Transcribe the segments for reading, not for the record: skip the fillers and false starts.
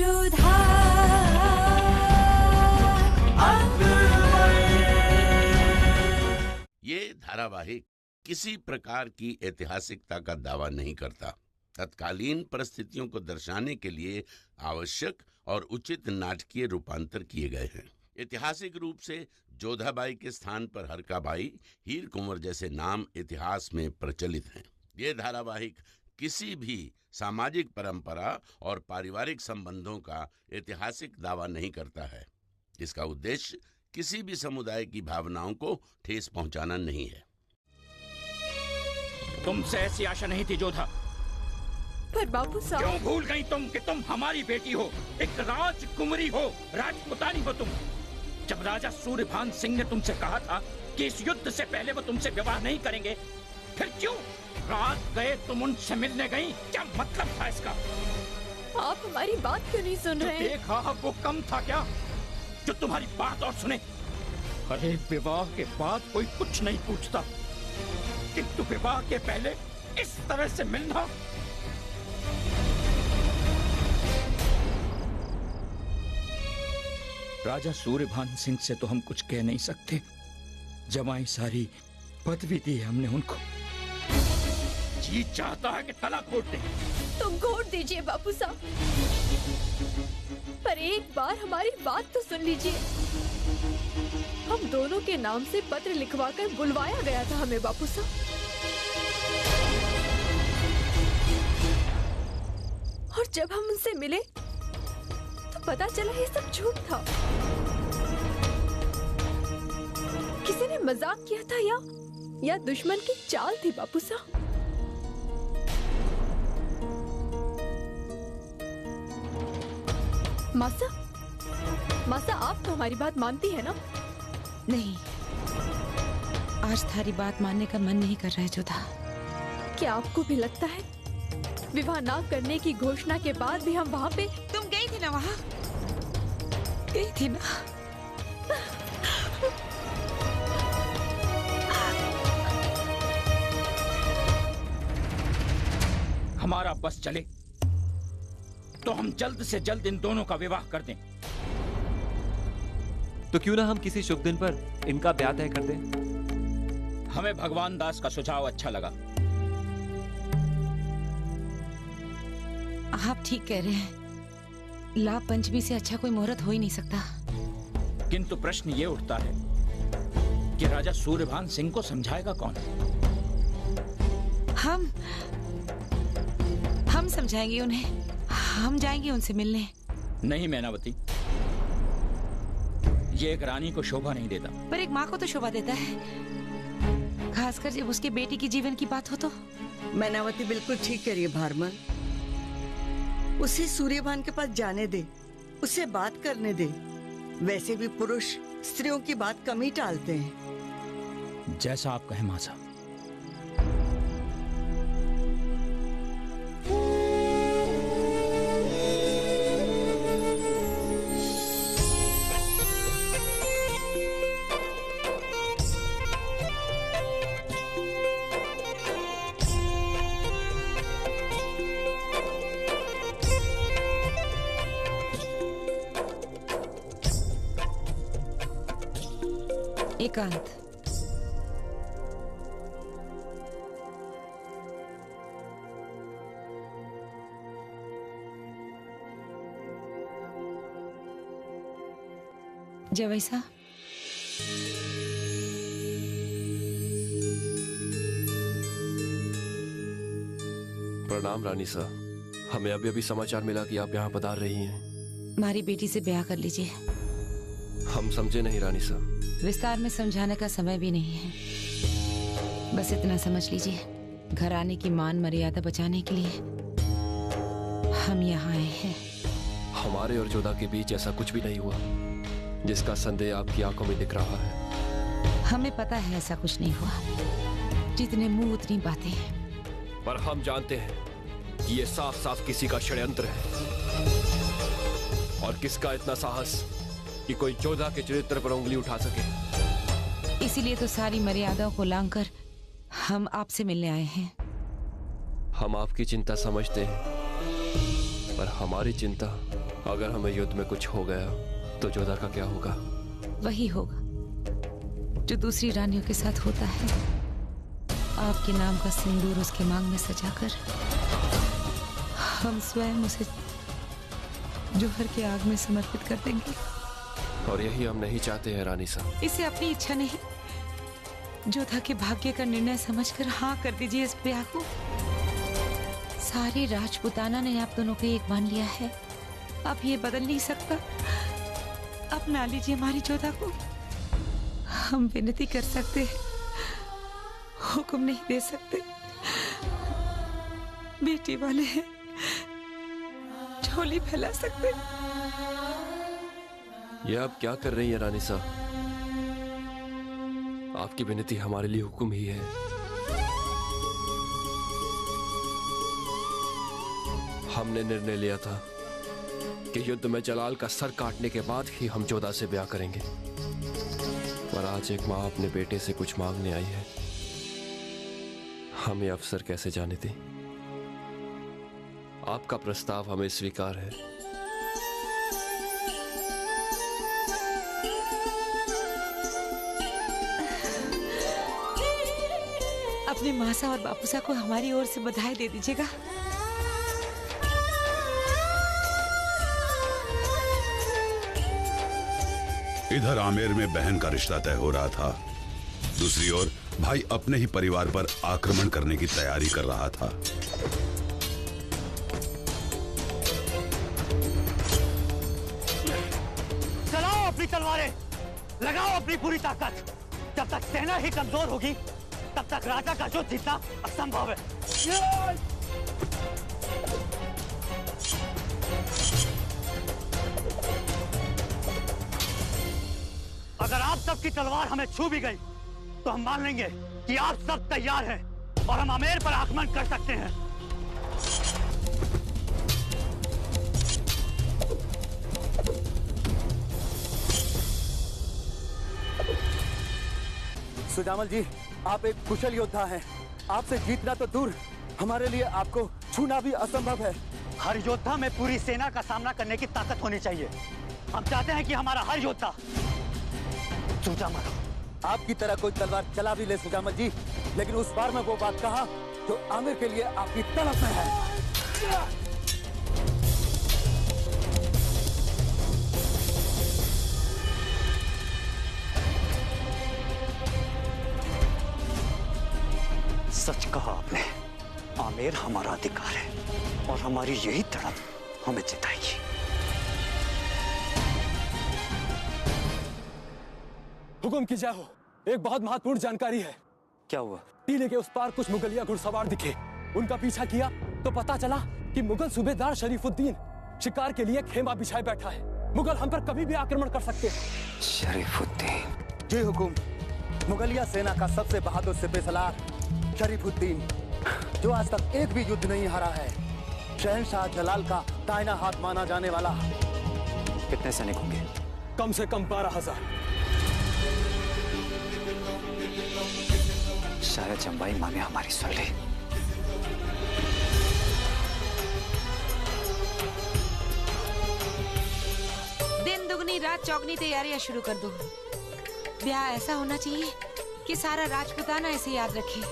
ये धारावाहिक किसी प्रकार की ऐतिहासिकता का दावा नहीं करता। तत्कालीन परिस्थितियों को दर्शाने के लिए आवश्यक और उचित नाटकीय रूपांतर किए गए हैं। ऐतिहासिक रूप से जोधाबाई के स्थान पर हरकाबाई, हीर कुंवर जैसे नाम इतिहास में प्रचलित हैं। ये धारावाहिक किसी भी सामाजिक परंपरा और पारिवारिक संबंधों का ऐतिहासिक दावा नहीं करता है। इसका उद्देश्य किसी भी समुदाय की भावनाओं को ठेस पहुंचाना नहीं है। तुमसे ऐसी आशा नहीं थी जोधा। पर बापू साहब, क्यों भूल गई तुम कि तुम हमारी बेटी हो, एक राजकुमारी हो, राजपुतानी हो तुम। जब राजा सूर्यभान सिंह ने तुमसे कहा था कि इस युद्ध से पहले वो तुमसे विवाह नहीं करेंगे, फिर क्यों रात गए तुम उनसे मिलने गई? क्या मतलब था इसका? आप हमारी बात क्यों नहीं सुन रहे? देखा वो कम था क्या जो तुम्हारी बात और सुने? अरे विवाह के बाद कोई कुछ नहीं पूछता, किंतु विवाह के पहले इस तरह से मिलना। राजा सूर्यभान सिंह से तो हम कुछ कह नहीं सकते। जमाई सारी पदवी दी है हमने उनको। जी चाहता है कि तलाक घोट दे। तुम घोट दीजिए बापू साहब, पर एक बार हमारी बात तो सुन लीजिए। हम दोनों के नाम से पत्र लिखवाकर बुलवाया गया था हमें बापू साहब, और जब हम उनसे मिले तो पता चला ये सब झूठ था। किसी ने मजाक किया था या दुश्मन की चाल थी बापू साहब। मासा आप तो हमारी बात मानती है ना? नहीं, आज थारी बात मानने का मन नहीं कर रहा है जोधा। क्या आपको भी लगता है विवाह ना करने की घोषणा के बाद भी हम वहाँ पे? तुम गई थी ना वहाँ? गई थी ना? हमारा बस चले तो हम जल्द से जल्द इन दोनों का विवाह कर दें। तो क्यों ना हम किसी शुभ दिन पर इनका ब्याह तय कर दें? हमें भगवान दास का सुझाव अच्छा लगा। आप ठीक कह रहे हैं, लाभ पंचमी से अच्छा कोई मुहूर्त हो ही नहीं सकता। किंतु प्रश्न ये उठता है कि राजा सूर्यभान सिंह को समझाएगा कौन? हम समझाएंगे उन्हें। हम जाएंगे उनसे मिलने। नहीं मैनावती, ये एक रानी को शोभा नहीं देता। पर एक माँ को तो शोभा देता है, खासकर जब उसके बेटी की जीवन की बात हो तो। मैनावती बिल्कुल ठीक कह रही है भारमल। उसे सूर्यभान के पास जाने दे, उससे बात करने दे। वैसे भी पुरुष स्त्रियों की बात कम ही टालते हैं। जैसा आप कहें मासा। एकांत। जवाई साहब, प्रणाम रानी साहब। हमें अभी अभी समाचार मिला कि आप यहाँ पधार रही हैं। हमारी बेटी से ब्याह कर लीजिए। हम समझे नहीं रानी साहब। विस्तार में समझाने का समय भी नहीं है, बस इतना समझ लीजिए, घराने की मान मर्यादा बचाने के लिए हम यहाँ आए हैं। हमारे और जोधा के बीच ऐसा कुछ भी नहीं हुआ जिसका संदेह आपकी आंखों में दिख रहा है। हमें पता है ऐसा कुछ नहीं हुआ। जितने मुंह उतनी बातें हैं। पर हम जानते हैं कि ये साफ साफ किसी का षड्यंत्र है। और किसका इतना साहस कि कोई जोधा के चरित्र पर उंगली उठा सके। इसीलिए तो सारी मर्यादाओं को लांघकर हम आपसे मिलने आए हैं। हम आपकी चिंता समझते हैं, पर हमारी चिंता अगर हमें युद्ध में कुछ हो गया तो जोधा का क्या होगा? वही होगा जो दूसरी रानियों के साथ होता है। आपके नाम का सिंदूर उसके मांग में सजाकर हम स्वयं उसे जोहर के आग में समर्पित कर देंगे। और यही हम नहीं चाहते हैं रानी साहब। इसे अपनी इच्छा नहीं, जोधा के भाग्य का निर्णय समझकर हाँ कर दीजिए इस ब्याह को। सारी राजपुताना ने आप दोनों को एक मान लिया है, अब ये बदल नहीं सकता। अपना लीजिए हमारी जोधा को। हम विनती कर सकते हैं, हुक्म नहीं दे सकते। बेटी वाले हैं, झोली फैला सकते। ये आप क्या कर रही हैं रानी साहब? आपकी विनती हमारे लिए हुक्म ही है। हमने निर्णय लिया था कि युद्ध में जलाल का सर काटने के बाद ही हम जोधा से ब्याह करेंगे, पर आज एक माँ अपने बेटे से कुछ मांगने आई है। हम ये अवसर कैसे जाने दें? आपका प्रस्ताव हमें स्वीकार है। अपने मासा और बापूसा को हमारी ओर से बधाई दे दीजिएगा। इधर आमेर में बहन का रिश्ता तय हो रहा था, दूसरी ओर भाई अपने ही परिवार पर आक्रमण करने की तैयारी कर रहा था। चलाओ अपनी तलवारें, लगाओ अपनी पूरी ताकत। जब तक सेना ही कमजोर होगी तब तक राजा का युद्ध जीतना असंभव है। अगर आप सबकी तलवार हमें छू भी गई तो हम मान लेंगे कि आप सब तैयार हैं और हम आमेर पर आक्रमण कर सकते हैं। सुजामल जी, आप एक कुशल योद्धा हैं। आपसे जीतना तो दूर, हमारे लिए आपको छूना भी असंभव है। हर योद्धा में पूरी सेना का सामना करने की ताकत होनी चाहिए। हम चाहते हैं कि हमारा हर योद्धा सुजामल हो। आपकी तरह कोई तलवार चला भी ले सुजामल जी, लेकिन उस बार में वो बात कहा जो आमिर के लिए आपकी तड़प में है। सच कहा आपने, आमेर हमारा अधिकार है और हमारी यही तड़प हमें जिताएगी। हुकुम की जय हो। एक बहुत महत्वपूर्ण जानकारी है। क्या हुआ? टीले के उस पार कुछ मुगलिया घुड़सवार दिखे। उनका पीछा किया तो पता चला कि मुगल सूबेदार शरीफुद्दीन शिकार के लिए खेमा बिछाए बैठा है। मुगल हम पर कभी भी आक्रमण कर सकते हैं। शरीफुद्दीन? जी हुकुम। मुगलिया सेना का सबसे बहादुर सिपहसालार शरीफुद्दीन, जो आज तक एक भी युद्ध नहीं हारा है, शहंशाह जलाल का दाहिना हाथ माना जाने वाला। कितने सैनिक होंगे? कम से कम 12,000। शायद चंबाई माँ ने हमारी सुन ली। दिन दुगनी रात चौगनी तैयारियां शुरू कर दो। ब्याह ऐसा होना चाहिए कि सारा राजपुताना इसे याद रखे।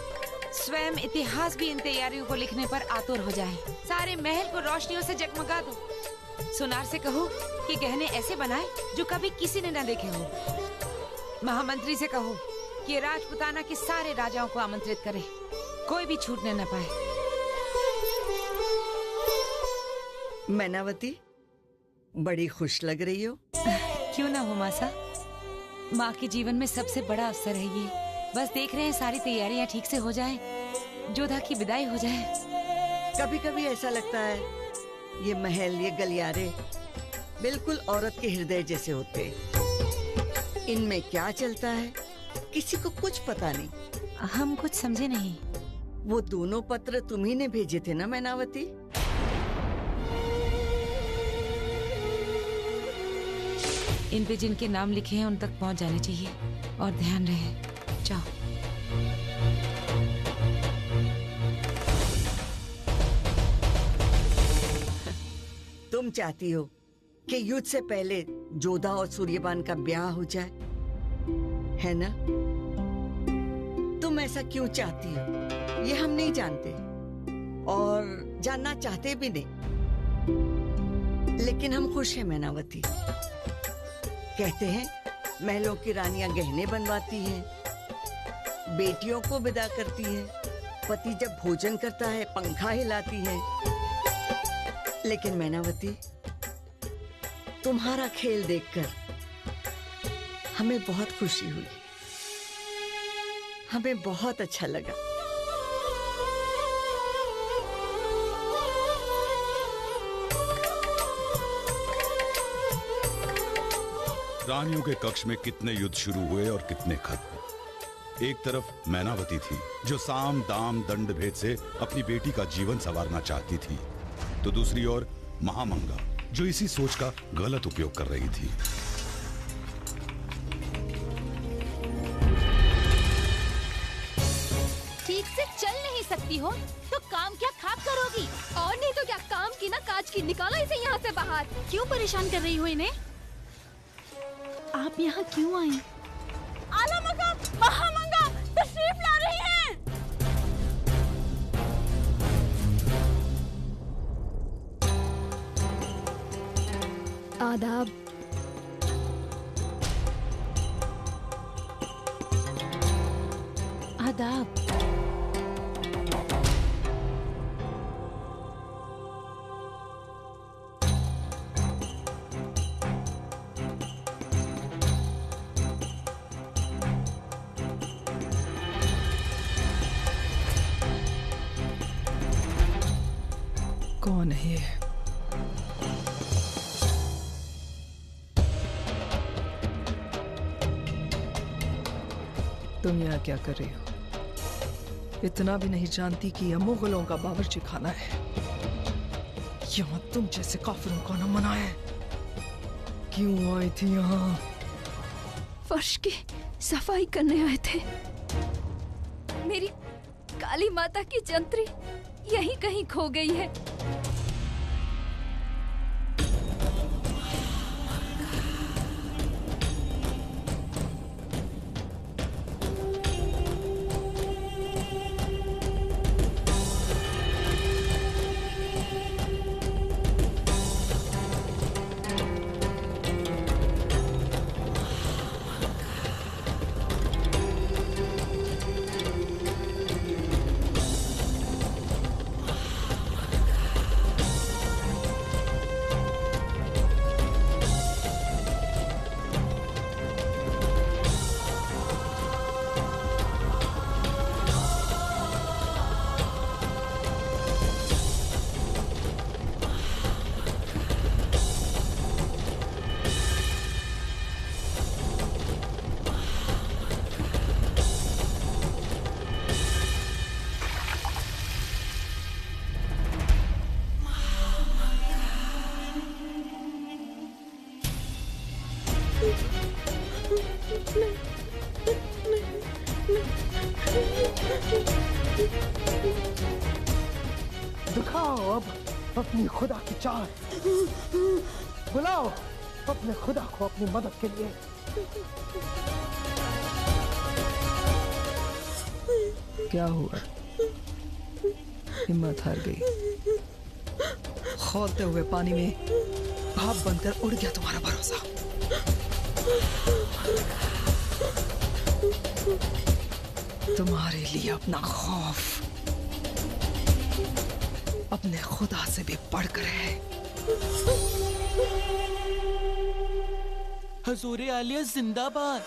स्वयं इतिहास भी इन तैयारियों को लिखने पर आतुर हो जाए। सारे महल को रोशनियों से जगमगा दो। सुनार से कहो कि गहने ऐसे बनाए जो कभी किसी ने न देखे हो। महामंत्री से कहो कि राजपुताना के सारे राजाओं को आमंत्रित करे, कोई भी छूटने न पाए। मैनावती, बड़ी खुश लग रही हो। क्यों ना हो मासा, माँ के जीवन में सबसे बड़ा अवसर है ये। बस देख रहे हैं सारी तैयारियां ठीक से हो जाएं, जोधा की विदाई हो जाए। कभी कभी ऐसा लगता है ये महल, ये गलियारे बिल्कुल औरत के हृदय जैसे होते। इनमें क्या चलता है किसी को कुछ पता नहीं। हम कुछ समझे नहीं। वो दोनों पत्र तुम्ही ने भेजे थे ना मैनावती? इन पे जिनके नाम लिखे हैं उन तक पहुंच जाने चाहिए। और ध्यान रहे, जाओ। तुम चाहती हो कि युद्ध से पहले जोधा और सूर्यपान का ब्याह हो जाए, है ना? तुम ऐसा क्यों चाहती हो ये हम नहीं जानते और जानना चाहते भी नहीं, लेकिन हम खुश हैं मैनावती। कहते हैं महलों की रानियां गहने बनवाती हैं, बेटियों को विदा करती हैं, पति जब भोजन करता है पंखा हिलाती है, लेकिन मैनावती तुम्हारा खेल देखकर हमें बहुत खुशी हुई, हमें बहुत अच्छा लगा। रानियों के कक्ष में कितने युद्ध शुरू हुए और कितने खत्म। एक तरफ मैनावती थी जो साम दाम दंड भेद से अपनी बेटी का जीवन संवारना चाहती थी, तो दूसरी ओर महामंगा जो इसी सोच का गलत उपयोग कर रही थी। ठीक से चल नहीं सकती हो तो काम क्या खाक करोगी? और नहीं तो क्या, काम की ना काज की, निकालो इसे यहाँ से बाहर। क्यों परेशान कर रही हो इन्हें? आप यहाँ क्यों आई? आला मकाम महामंगा तशरीफ ला रही हैं। आदाब। आदाब। कौन है ये? तुम यहाँ क्या कर रही हो? इतना भी नहीं जानती कि यह मुगलों का बावर्ची खाना है। यहाँ तुम जैसे काफिरों का न मना है। क्यों आई थी यहाँ? फर्श की सफाई करने आए थे। मेरी काली माता की जंतरी यहीं कहीं खो गई है। दिखाओ अब अपनी खुदा की चाल। बुलाओ अपने खुदा को अपनी मदद के लिए। क्या हुआ? हिम्मत हार गई? खौलते हुए पानी में भाप बनकर उड़ गया तुम्हारा भरोसा। तुम्हारे लिए अपना खौफ अपने खुदा से भी बढ़कर है। हजूरे आलिया जिंदाबाद।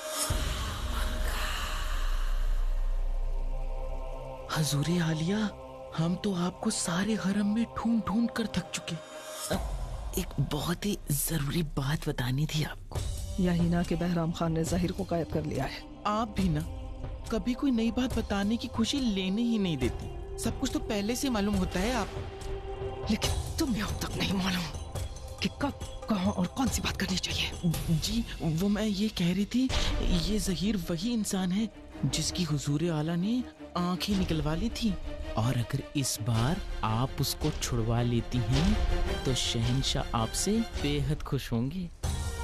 हजूरे आलिया, हम तो आपको सारे हरम में ढूंढ ढूंढ कर थक चुके। एक बहुत ही जरूरी बात बतानी थी आपको। यही ना कि बहराम खान ने ज़हीर को कैद कर लिया है। आप भी ना कभी कोई नई बात बताने की खुशी लेने ही नहीं देती। सब कुछ तो पहले से मालूम होता है आप। लेकिन तुम्हें अब तक नहीं मालूम कि कब, कहाँ और कौन सी बात करनी चाहिए। जी वो मैं ये कह रही थी, ये ज़हीर वही इंसान है जिसकी हुजूर आला ने आंखें निकलवा ली थी। और अगर इस बार आप उसको छुड़वा लेती हैं तो शहंशाह आपसे बेहद खुश होंगे।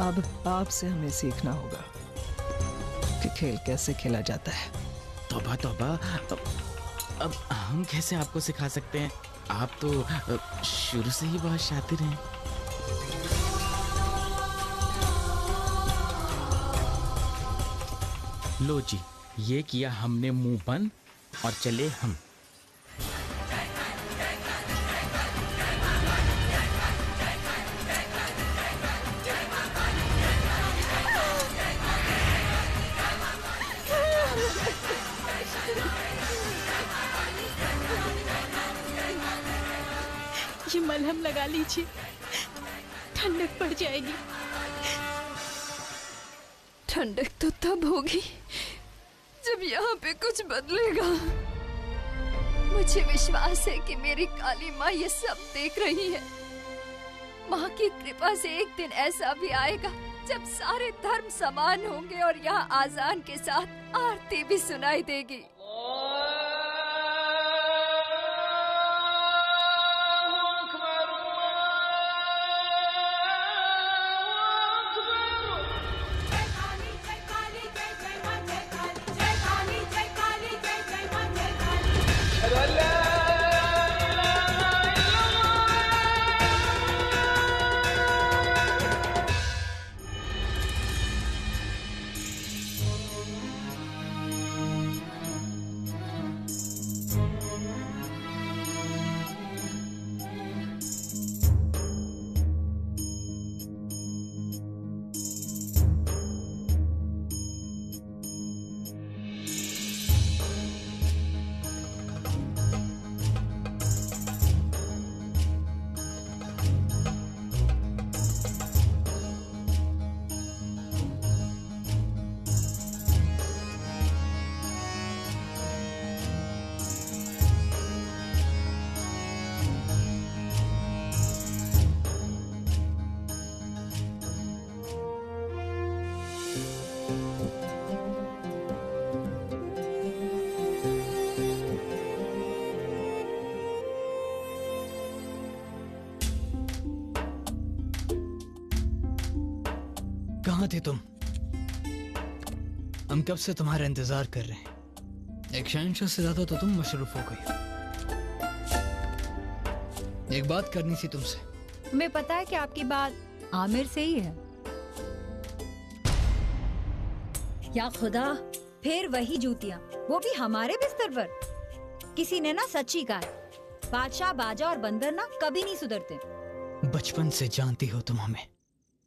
अब आपसे हमें सीखना होगा कि खेल कैसे खेला जाता है। तौबा तौबा, अब हम कैसे आपको सिखा सकते हैं? आप तो शुरू से ही बहुत शातिर हैं। लो जी, ये किया हमने मुंह बंद और चले हम। ये मलहम लगा लीजिए, ठंडक पड़ जाएगी। ठंडक तो तब होगी जब यहाँ पे कुछ बदलेगा। मुझे विश्वास है कि मेरी काली माँ ये सब देख रही है। माँ की कृपा से एक दिन ऐसा भी आएगा जब सारे धर्म समान होंगे और यहाँ आजान के साथ आरती भी सुनाई देगी। कहाँ थे तुम? हम कब से तुम्हारा इंतजार कर रहे हैं। एक शहंशाह से ज्यादा तो तुम मशरूफ हो गई। एक बात करनी थी तुमसे। हमें पता है कि आपकी बात आमिर से ही है। या खुदा, फिर वही जूतियां, वो भी हमारे बिस्तर पर। किसी ने ना सच्ची कहा, बादशाह, बाजा और बंदर ना कभी नहीं सुधरते। बचपन से जानती हो तुम हमें,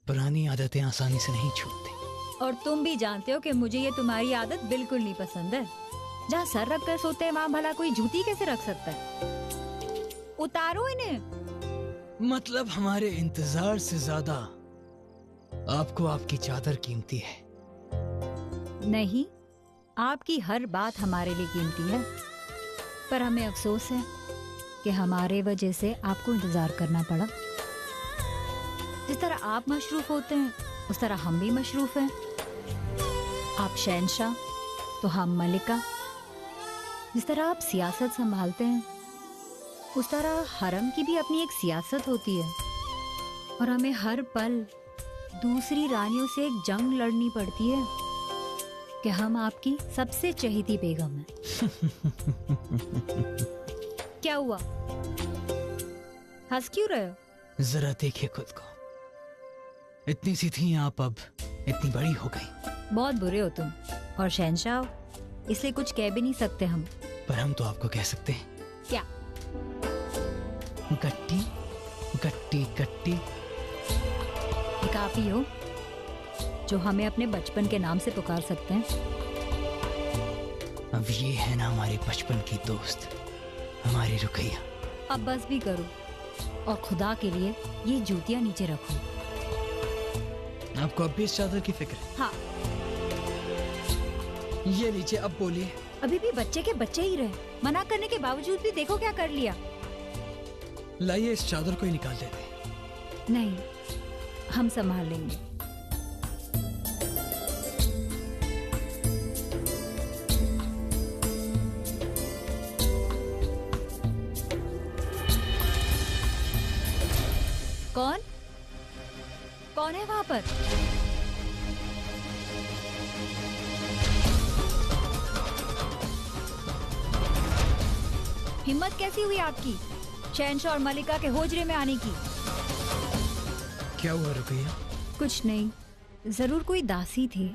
पुरानी आदतें आसानी से नहीं छूटती। और तुम भी जानते हो कि मुझे ये तुम्हारी आदत बिल्कुल नहीं पसंद है। जहाँ सर रख कर सोते हैं वहाँ भला कोई जूती कैसे रख सकता है? उतारो इन्हें। मतलब हमारे इंतजार से ज्यादा आपको आपकी चादर कीमती है। नहीं, आपकी हर बात हमारे लिए कीमती है, पर हमें अफसोस है कि हमारे वजह से आपको इंतजार करना पड़ा। जिस तरह आप मशरूफ होते हैं उस तरह हम भी मशरूफ हैं। आप शहंशाह तो हम मलिका। जिस तरह आप सियासत संभालते हैं उस तरह हरम की भी अपनी एक सियासत होती है, और हमें हर पल दूसरी रानियों से एक जंग लड़नी पड़ती है कि हम आपकी सबसे चहेती बेगम हैं। क्या हुआ? हंस क्यों रहे हो? जरा देखिए खुद को, इतनी सी थी आप, अब इतनी बड़ी हो गई। बहुत बुरे हो तुम, और शहंशाह हो, इसलिए कुछ कह भी नहीं सकते हम। पर हम तो आपको कह सकते हैं। क्या? गट्टी गट्टी गट्टी। एक आप ही हो जो हमें अपने बचपन के नाम से पुकार सकते हैं। अब ये है ना हमारे बचपन की दोस्त, हमारी रुकैया। अब बस भी करो, और खुदा के लिए ये जूतियां नीचे रखो। आपको अब भी इस चादर की फिक्र है? हाँ। ये लीजिए, अब बोलिए। अभी भी बच्चे के बच्चे ही रहे, मना करने के बावजूद भी देखो क्या कर लिया। लाइए, इस चादर को ही निकाल देते। नहीं, हम संभाल लेंगे। कौन कौन है वहां पर? हिम्मत कैसी हुई आपकी शहंशाह और मलिका के होजरे में आने की? क्या हुआ रुकैया? कुछ नहीं, जरूर कोई दासी थी।